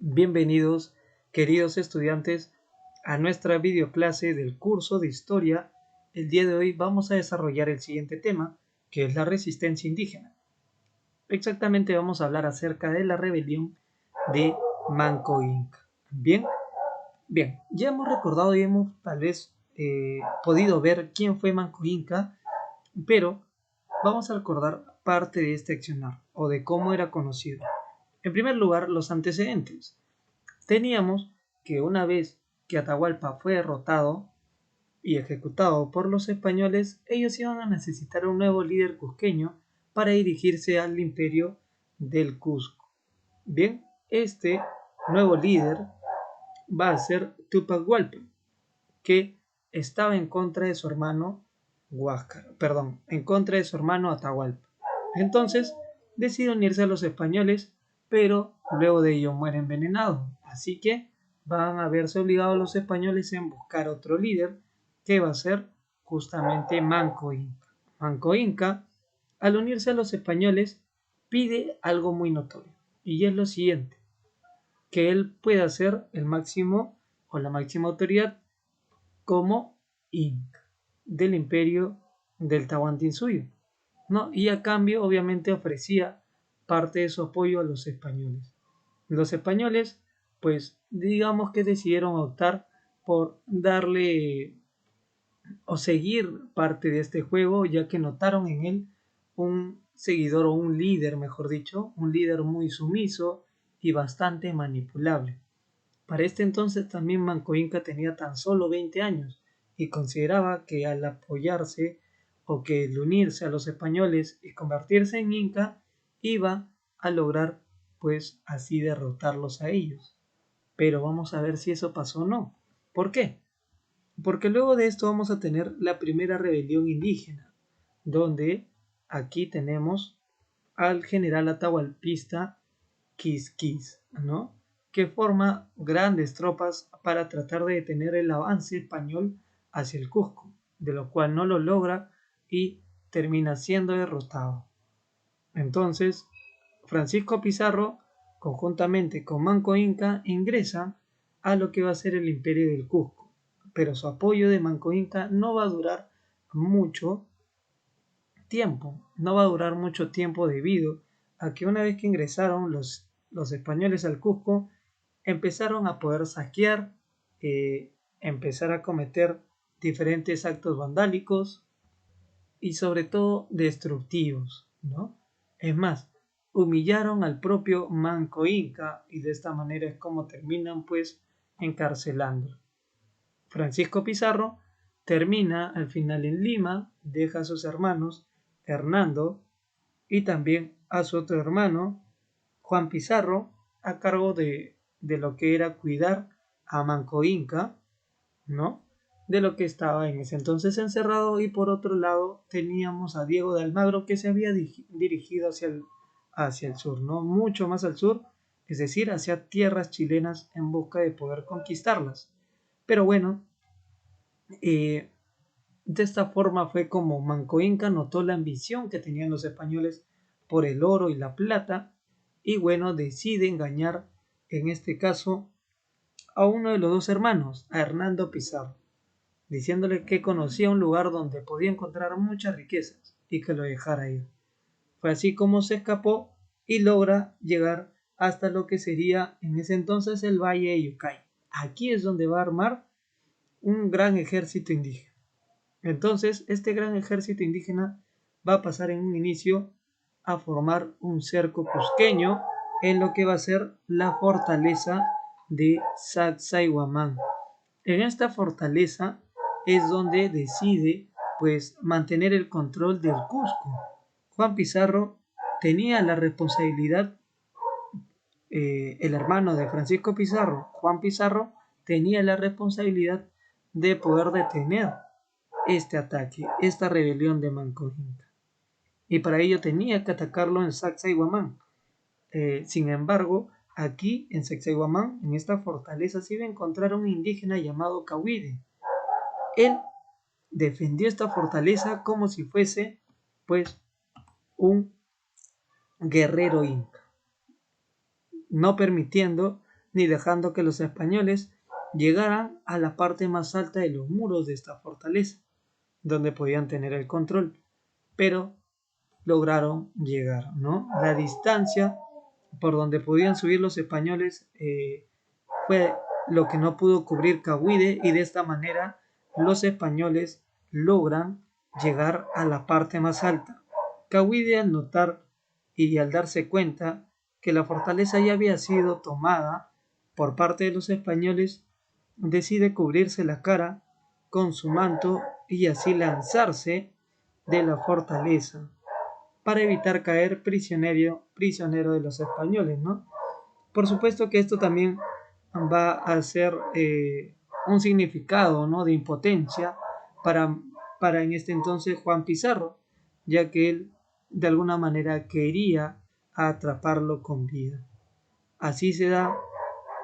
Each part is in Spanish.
Bienvenidos, queridos estudiantes, a nuestra videoclase del curso de Historia. El día de hoy vamos a desarrollar el siguiente tema, que es la resistencia indígena. Exactamente vamos a hablar acerca de la rebelión de Manco Inca. Bien, ya hemos recordado y hemos tal vez podido ver quién fue Manco Inca, pero vamos a recordar parte de este accionar o de cómo era conocido. En primer lugar, los antecedentes. Teníamos que una vez que Atahualpa fue derrotado y ejecutado por los españoles, ellos iban a necesitar un nuevo líder cusqueño para dirigirse al imperio del Cusco. Bien, este nuevo líder va a ser Túpac Hualpa, que estaba en contra de su hermano en contra de su hermano Atahualpa. Entonces decide unirse a los españoles, pero luego de ello muere envenenado. Así que van a verse obligados los españoles en buscar otro líder, que va a ser justamente Manco Inca. Manco Inca, al unirse a los españoles, pide algo muy notorio, y es lo siguiente: que él pueda ser el máximo o la máxima autoridad como Inca del imperio del Tahuantinsuyo, ¿no? Y a cambio, obviamente, ofrecía parte de su apoyo a los españoles. Los españoles, pues, digamos que decidieron optar por darle o seguir parte de este juego, ya que notaron en él un seguidor o un líder, mejor dicho, un líder muy sumiso y bastante manipulable. Para este entonces también Manco Inca tenía tan solo 20 años y consideraba que al apoyarse o que el unirse a los españoles y convertirse en Inca iba a lograr pues así derrotarlos a ellos. Pero vamos a ver si eso pasó o no. ¿Por qué? Porque luego de esto vamos a tener la primera rebelión indígena, donde aquí tenemos al general atahualpista Quisquis, ¿no? Que forma grandes tropas para tratar de detener el avance español hacia el Cusco, de lo cual no lo logra y termina siendo derrotado. Entonces, Francisco Pizarro, conjuntamente con Manco Inca, ingresa a lo que va a ser el imperio del Cusco, pero su apoyo de Manco Inca no va a durar mucho tiempo debido a que una vez que ingresaron los españoles al Cusco, empezaron a poder saquear, empezar a cometer diferentes actos vandálicos y sobre todo destructivos, ¿no? Es más, humillaron al propio Manco Inca y de esta manera es como terminan pues encarcelándolo. Francisco Pizarro termina al final en Lima, deja a sus hermanos Hernando y también a su otro hermano Juan Pizarro a cargo de lo que era cuidar a Manco Inca, ¿no? De lo que estaba en ese entonces encerrado, y por otro lado teníamos a Diego de Almagro, que se había dirigido hacia el sur, ¿no? Mucho más al sur, es decir, hacia tierras chilenas en busca de poder conquistarlas. Pero bueno, de esta forma fue como Manco Inca notó la ambición que tenían los españoles por el oro y la plata, y bueno, decide engañar, en este caso, a uno de los dos hermanos, a Hernando Pizarro, diciéndole que conocía un lugar donde podía encontrar muchas riquezas y que lo dejara ir. Fue así como se escapó y logra llegar hasta lo que sería en ese entonces el Valle de Yucay. Aquí es donde va a armar un gran ejército indígena. Entonces, este gran ejército indígena va a pasar en un inicio a formar un cerco cusqueño en lo que va a ser la fortaleza de Sacsayhuamán. En esta fortaleza es donde decide pues mantener el control del Cusco. Juan Pizarro tenía la responsabilidad, el hermano de Francisco Pizarro, Juan Pizarro, tenía la responsabilidad de poder detener este ataque, esta rebelión de Manco Inca. Y para ello tenía que atacarlo en Sacsayhuamán. Sin embargo, aquí en Sacsayhuamán, en esta fortaleza, se iba a encontrar un indígena llamado Cahuide. Él defendió esta fortaleza como si fuese, pues, un guerrero inca, no permitiendo ni dejando que los españoles llegaran a la parte más alta de los muros de esta fortaleza, donde podían tener el control, pero lograron llegar, ¿no? La distancia por donde podían subir los españoles fue lo que no pudo cubrir Cahüide, y de esta manera los españoles logran llegar a la parte más alta. Cahüide, al notar y al darse cuenta que la fortaleza ya había sido tomada por parte de los españoles, decide cubrirse la cara con su manto y así lanzarse de la fortaleza para evitar caer prisionero de los españoles, ¿no? Por supuesto que esto también va a ser un significado, ¿no?, de impotencia para en este entonces Juan Pizarro, ya que él de alguna manera quería atraparlo con vida. Así se da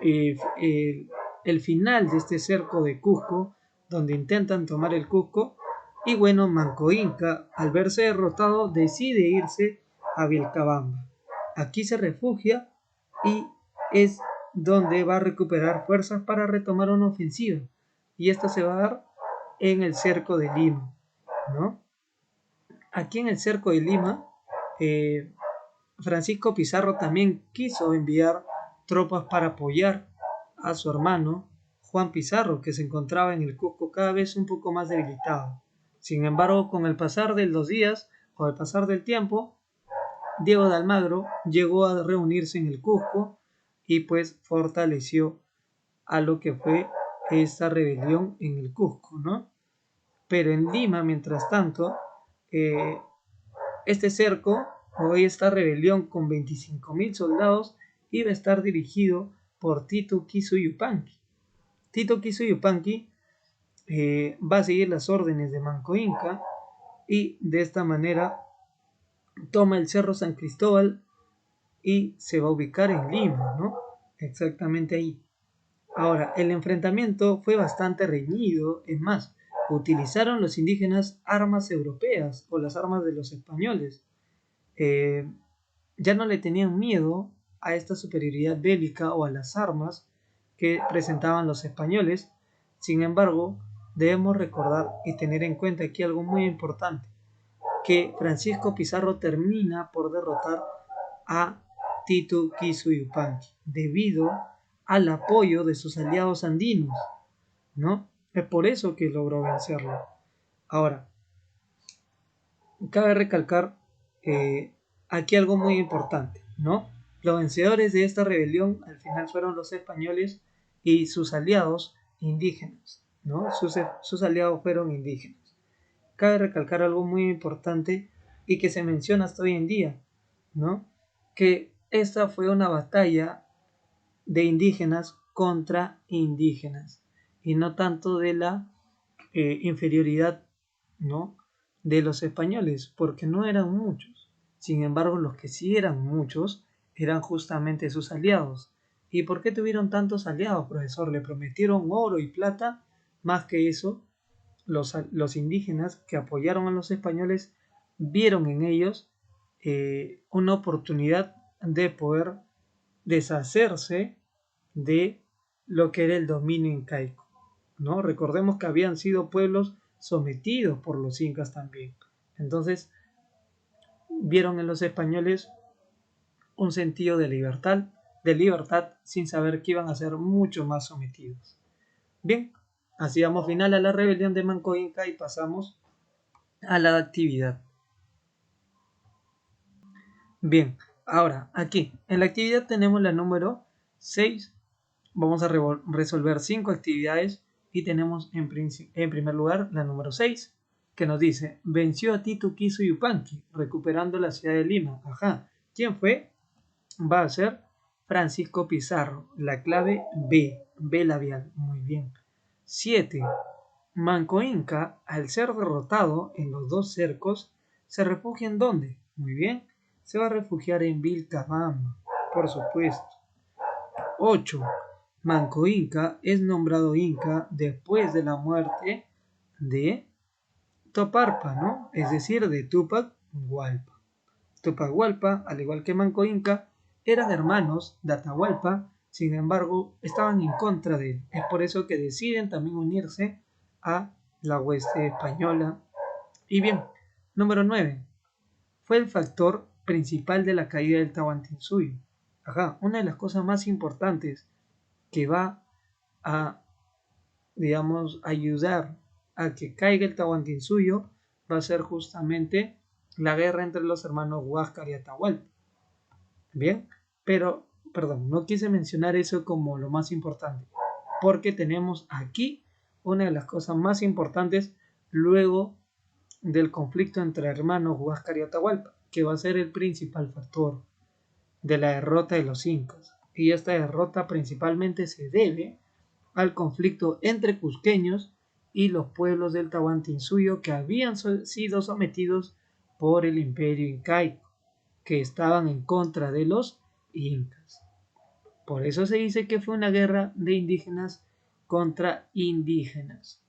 el final de este cerco de Cusco, donde intentan tomar el Cusco, y bueno, Manco Inca, al verse derrotado, decide irse a Vilcabamba. Aquí se refugia y es donde va a recuperar fuerzas para retomar una ofensiva, y esta se va a dar en el cerco de Lima, ¿no? Aquí en el cerco de Lima, Francisco Pizarro también quiso enviar tropas para apoyar a su hermano Juan Pizarro, que se encontraba en el Cusco cada vez un poco más debilitado. Sin embargo, con el pasar de los días o el pasar del tiempo, Diego de Almagro llegó a reunirse en el Cusco y pues fortaleció a lo que fue esta rebelión en el Cusco, ¿no? Pero en Lima, mientras tanto, este cerco o esta rebelión con 25.000 soldados iba a estar dirigido por Tito Quiso Yupanqui. Tito Quiso Yupanqui va a seguir las órdenes de Manco Inca y de esta manera toma el Cerro San Cristóbal y se va a ubicar en Lima, ¿no? Exactamente ahí. Ahora, el enfrentamiento fue bastante reñido, es más, utilizaron los indígenas armas europeas o las armas de los españoles. Ya no le tenían miedo a esta superioridad bélica o a las armas que presentaban los españoles. Sin embargo, debemos recordar y tener en cuenta aquí algo muy importante, que Francisco Pizarro termina por derrotar a Tito Quiso Yupanqui debido al apoyo de sus aliados andinos, ¿no? Es por eso que logró vencerlo. Ahora, cabe recalcar aquí algo muy importante, ¿no? Los vencedores de esta rebelión al final fueron los españoles y sus aliados indígenas, ¿no? Sus aliados fueron indígenas. Cabe recalcar algo muy importante y que se menciona hasta hoy en día, ¿no? Que esta fue una batalla de indígenas contra indígenas y no tanto de la inferioridad, ¿no?, de los españoles, porque no eran muchos. Sin embargo, los que sí eran muchos eran justamente sus aliados. ¿Y por qué tuvieron tantos aliados, profesor? Le prometieron oro y plata. Más que eso, los indígenas que apoyaron a los españoles vieron en ellos una oportunidad de poder deshacerse de lo que era el dominio incaico, ¿no? Recordemos que habían sido pueblos sometidos por los incas también. Entonces, vieron en los españoles un sentido de libertad sin saber que iban a ser mucho más sometidos. Bien, así damos final a la rebelión de Manco Inca y pasamos a la actividad. Bien, ahora aquí en la actividad tenemos la número 6. Vamos a resolver 5 actividades y tenemos en primer lugar la número 6, que nos dice: venció a Tito Quiso Yupanqui recuperando la ciudad de Lima. Ajá, ¿quién fue? Va a ser Francisco Pizarro. La clave B labial. Muy bien. 7. Manco Inca, al ser derrotado en los dos cercos, se refugia ¿en dónde? Muy bien, se va a refugiar en Vilcabamba, por supuesto. 8. Manco Inca es nombrado Inca después de la muerte de Toparpa, ¿no? Es decir, de Tupac Hualpa. Tupac Hualpa, al igual que Manco Inca, eran hermanos de Atahualpa, sin embargo, estaban en contra de él. Es por eso que deciden también unirse a la hueste española. Y bien, número 9. Fue el factor principal de la caída del Tahuantinsuyo. Una de las cosas más importantes que va a, digamos, ayudar a que caiga el Tahuantinsuyo va a ser justamente la guerra entre los hermanos Huáscar y Atahualpa. Bien, pero, perdón, no quise mencionar eso como lo más importante, porque tenemos aquí una de las cosas más importantes luego del conflicto entre hermanos Huáscar y Atahualpa, que va a ser el principal factor de la derrota de los incas. Y esta derrota principalmente se debe al conflicto entre cusqueños y los pueblos del Tahuantinsuyo que habían sido sometidos por el imperio incaico, que estaban en contra de los incas. Por eso se dice que fue una guerra de indígenas contra indígenas.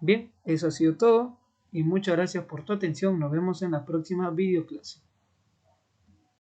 Bien, eso ha sido todo y muchas gracias por tu atención. Nos vemos en la próxima videoclase.